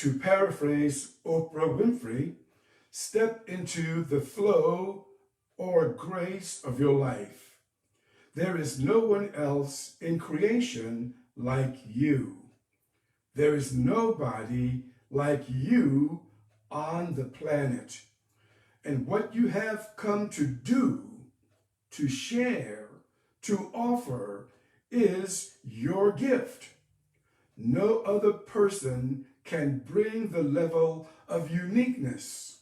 To paraphrase Oprah Winfrey, step into the flow or grace of your life. There is no one else in creation like you. There is nobody like you on the planet. And what you have come to do, to share, to offer, is your gift. No other person can bring the level of uniqueness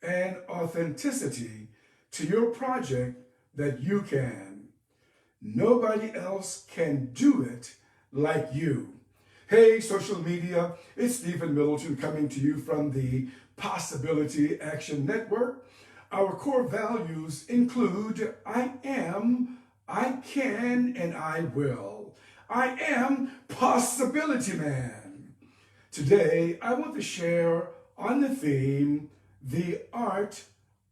and authenticity to your project that you can. Nobody else can do it like you. Hey, social media, it's Stephen Middleton coming to you from the Possibility Action Network. Our core values include I am, I can, and I will. I am Possibility Man. Today, I want to share on the theme, the art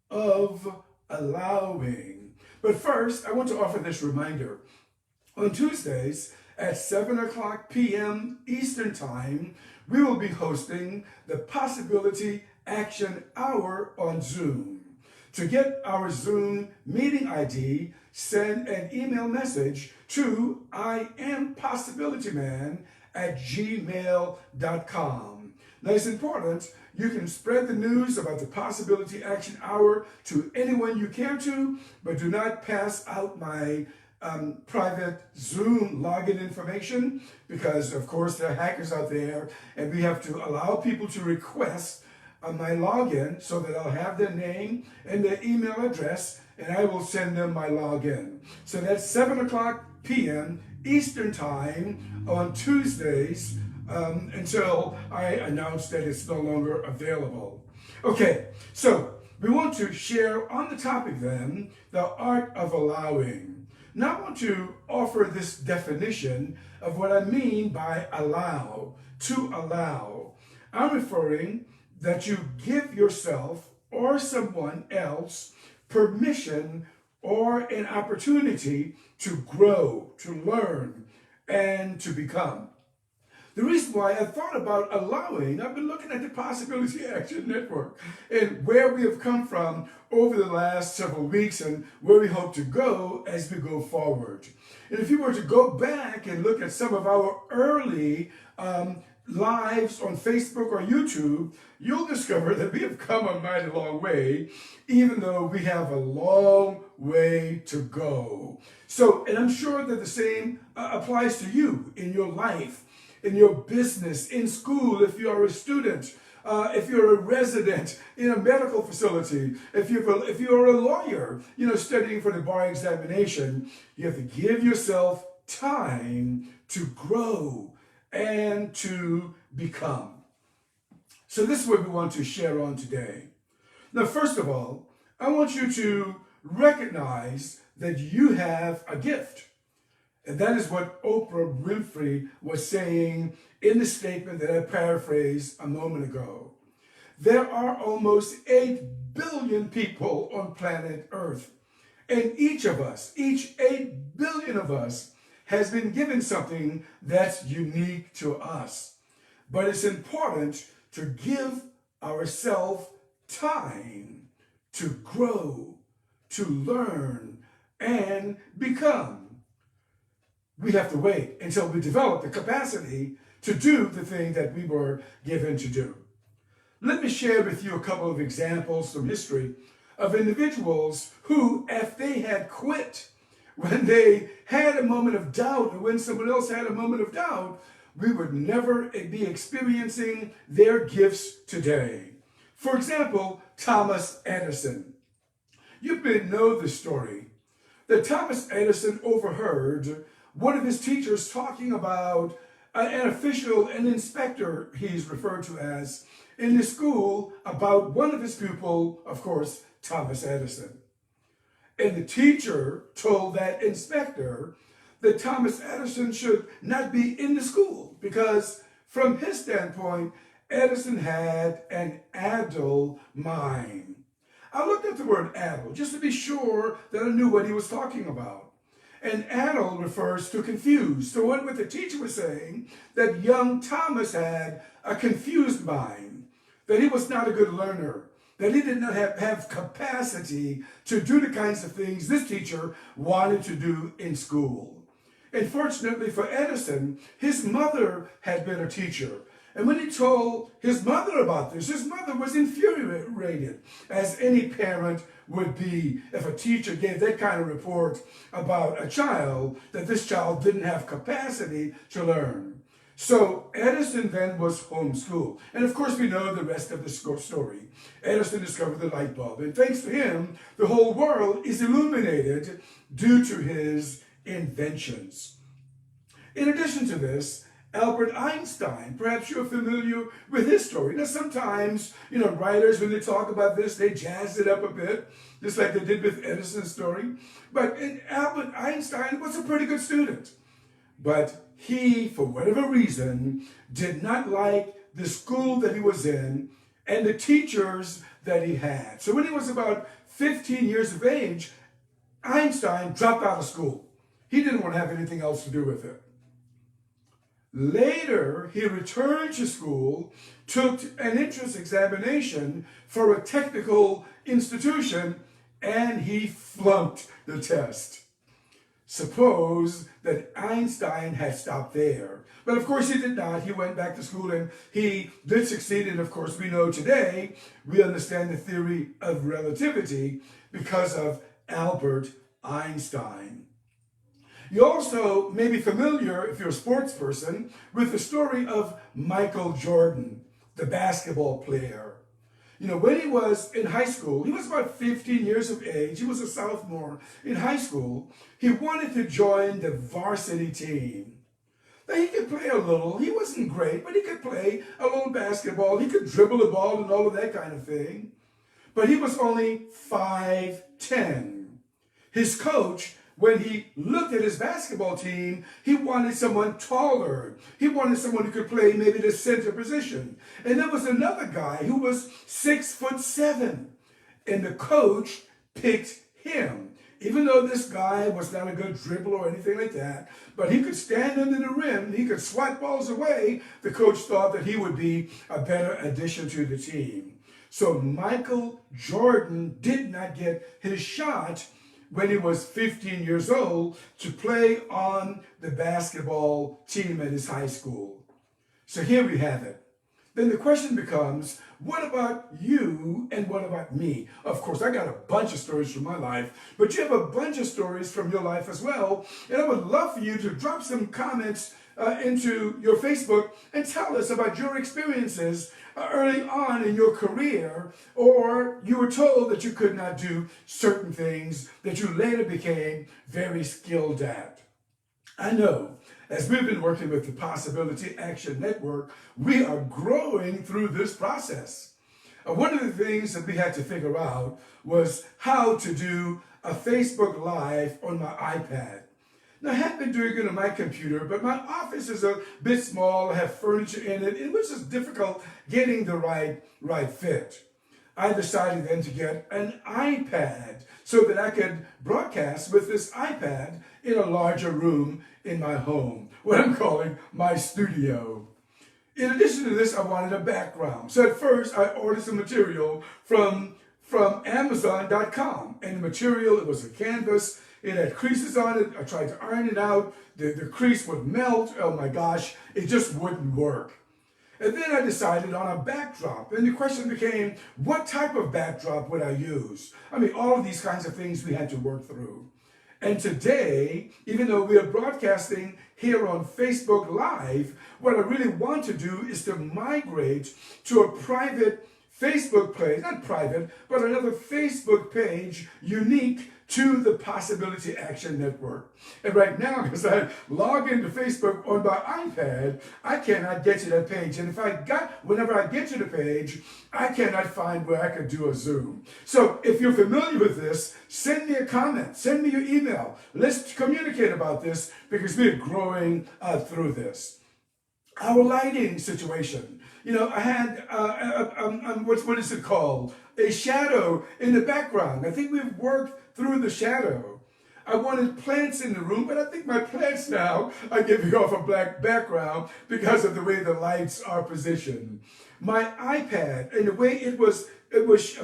of allowing. But first, I want to offer this reminder. On Tuesdays at 7 o'clock p.m. Eastern Time, we will be hosting the Possibility Action Hour on Zoom. To get our Zoom meeting ID, send an email message to IamPossibilityMan@gmail.com. Now, it's important you can spread the news about the Possibility Action Hour to anyone you care to, but do not pass out my private Zoom login information because, of course, there are hackers out there, and we have to allow people to request my login so that I'll have their name and their email address, and I will send them my login. So that's 7 o'clock p.m. Eastern Time on Tuesdays until I announce that it's no longer available. Okay, so we want to share on the topic then, the art of allowing. Now I want to offer this definition of what I mean by allow, to allow. I'm referring that you give yourself or someone else permission or an opportunity to grow, to learn, and to become. The reason why I thought about allowing, I've been looking at the Possibility Action Network and where we have come from over the last several weeks and where we hope to go as we go forward. And if you were to go back and look at some of our early lives on Facebook or YouTube, you'll discover that we have come a mighty long way, even though we have a long way to go. So, and I'm sure that the same applies to you in your life, in your business, in school, if you're a student, if you're a resident in a medical facility, if you're a lawyer, studying for the bar examination, you have to give yourself time to grow and to become. So this is what we want to share on today. Now, first of all, I want you to recognize that you have a gift. And that is what Oprah Winfrey was saying in the statement that I paraphrased a moment ago. There are almost 8 billion people on planet Earth. And each of us, each 8 billion of us, has been given something that's unique to us. But it's important to give ourselves time to grow, to learn, and become. We have to wait until we develop the capacity to do the thing that we were given to do. Let me share with you a couple of examples from history of individuals who, if they had quit when they had a moment of doubt or when someone else had a moment of doubt, we would never be experiencing their gifts today. For example, Thomas Edison. You may know the story that Thomas Edison overheard one of his teachers talking about an official, an inspector, he's referred to as, in the school about one of his pupils, of course, Thomas Edison. And the teacher told that inspector that Thomas Edison should not be in the school because from his standpoint, Edison had an adult mind. I looked at the word adult just to be sure that I knew what he was talking about. And addle refers to confused. So what the teacher was saying, that young Thomas had a confused mind, that he was not a good learner, that he did not have capacity to do the kinds of things this teacher wanted to do in school. And fortunately for Edison, his mother had been a teacher. And when he told his mother about this, his mother was infuriated, as any parent would be if a teacher gave that kind of report about a child, that this child didn't have capacity to learn. So Edison then was homeschooled. And of course we know the rest of the story. Edison discovered the light bulb. And thanks to him, the whole world is illuminated due to his inventions. In addition to this, Albert Einstein, perhaps you're familiar with his story. Now sometimes, writers, when they talk about this, they jazz it up a bit, just like they did with Edison's story. But Albert Einstein was a pretty good student. But he, for whatever reason, did not like the school that he was in and the teachers that he had. So when he was about 15 years of age, Einstein dropped out of school. He didn't want to have anything else to do with it. Later, he returned to school, took an entrance examination for a technical institution, and he flunked the test. Suppose that Einstein had stopped there. But of course he did not. He went back to school and he did succeed. And of course we know today, we understand the theory of relativity because of Albert Einstein. You also may be familiar, if you're a sports person, with the story of Michael Jordan, the basketball player. When he was in high school, he was about 15 years of age. He was a sophomore in high school. He wanted to join the varsity team. Now, he could play a little. He wasn't great, but he could play a little basketball. He could dribble the ball and all of that kind of thing. But he was only 5'10". His coach, when he looked at his basketball team, he wanted someone taller. He wanted someone who could play maybe the center position. And there was another guy who was 6'7". And the coach picked him. Even though this guy was not a good dribbler or anything like that, but he could stand under the rim, he could swat balls away, the coach thought that he would be a better addition to the team. So Michael Jordan did not get his shot when he was 15 years old to play on the basketball team at his high school. So here we have it. Then the question becomes, what about you and what about me? Of course, I got a bunch of stories from my life, but you have a bunch of stories from your life as well. And I would love for you to drop some comments into your Facebook and tell us about your experiences early on in your career, or you were told that you could not do certain things that you later became very skilled at. I know, as we've been working with the Possibility Action Network, we are growing through this process. One of the things that we had to figure out was how to do a Facebook Live on my iPad. Now, I have been doing it on my computer, but my office is a bit small. I have furniture in it, and which is difficult getting the right fit. I decided then to get an iPad so that I could broadcast with this iPad in a larger room in my home, what I'm calling my studio. In addition to this, I wanted a background. So at first, I ordered some material from Amazon.com, and the material, it was a canvas. It had creases on it. I tried to iron it out. The crease would melt. Oh my gosh, it just wouldn't work. And then I decided on a backdrop. And the question became, what type of backdrop would I use? I mean, all of these kinds of things we had to work through. And today, even though we are broadcasting here on Facebook Live, what I really want to do is to migrate to a private Facebook page, not private, but another Facebook page unique to the Possibility Action Network. And right now, because I log into Facebook on my iPad, I cannot get to that page. And whenever I get to the page, I cannot find where I could do a Zoom. So if you're familiar with this, send me a comment, send me your email. Let's communicate about this because we're growing through this. Our lighting situation. I had, what is it called? A shadow in the background. I think we've worked through the shadow. I wanted plants in the room, but I think my plants now are giving off a black background because of the way the lights are positioned. My iPad, and the way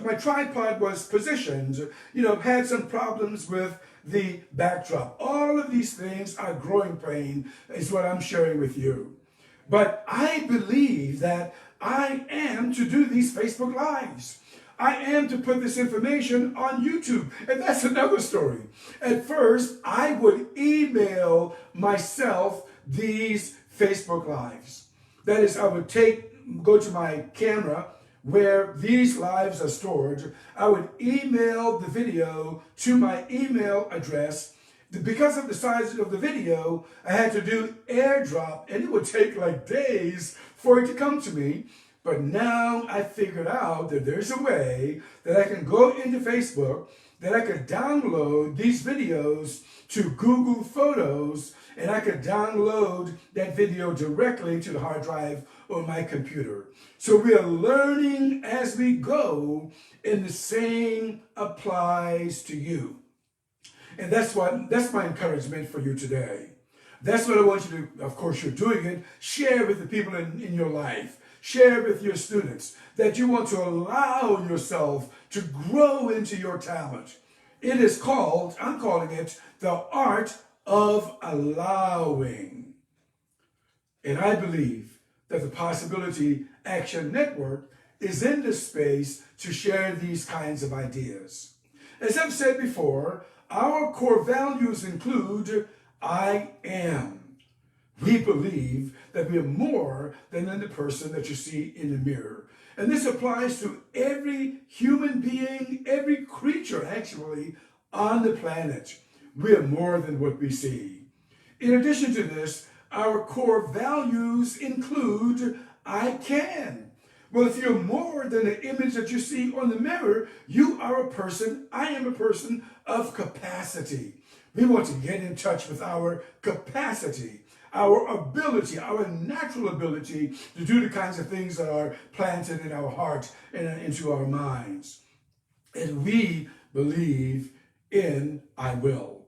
my tripod was positioned, had some problems with the backdrop. All of these things are growing pain, is what I'm sharing with you. But I believe that I am to do these Facebook Lives. I am to put this information on YouTube. And that's another story. At first, I would email myself these Facebook Lives. That is, I would go to my camera where these lives are stored. I would email the video to my email address. Because of the size of the video, I had to do AirDrop, and it would take like days for it to come to me. But now I figured out that there's a way that I can go into Facebook, that I could download these videos to Google Photos, and I could download that video directly to the hard drive on my computer. So we are learning as we go, and the same applies to you. And that's my encouragement for you today. That's what I want you to, of course, you're doing it, share with the people in your life. Share with your students that you want to allow yourself to grow into your talent. It is called, I'm calling it, the art of allowing. And I believe that the Possibility Action Network is in the space to share these kinds of ideas. As I've said before, our core values include I am. We believe that we are more than the person that you see in the mirror. And this applies to every human being, every creature actually on the planet. We are more than what we see. In addition to this, our core values include I can. Well, if you're more than the image that you see on the mirror, you are a person, I am a person of capacity. We want to get in touch with our capacity, our ability, our natural ability to do the kinds of things that are planted in our heart and into our minds. And we believe in I will,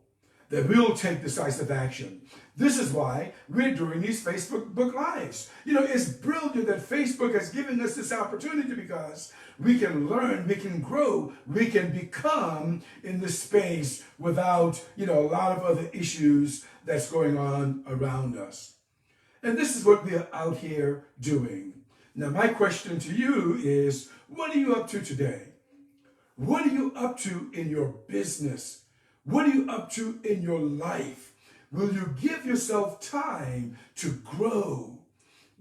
that we'll take decisive action. This is why we're doing these Facebook Lives. It's brilliant that Facebook has given us this opportunity because we can learn, we can grow, we can become in this space without, a lot of other issues that's going on around us. And this is what we are out here doing. Now, my question to you is, what are you up to today? What are you up to in your business? What are you up to in your life? Will you give yourself time to grow?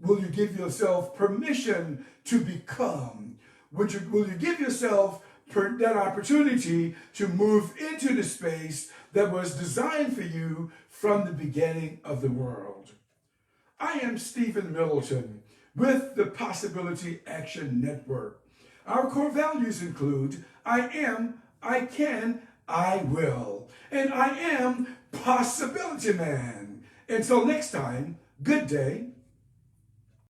Will you give yourself permission to become? Will you give yourself that opportunity to move into the space that was designed for you from the beginning of the world? I am Stephen Middleton with the Possibility Action Network. Our core values include I am, I can, I will, and I am Possibility Man. Until next time, good day.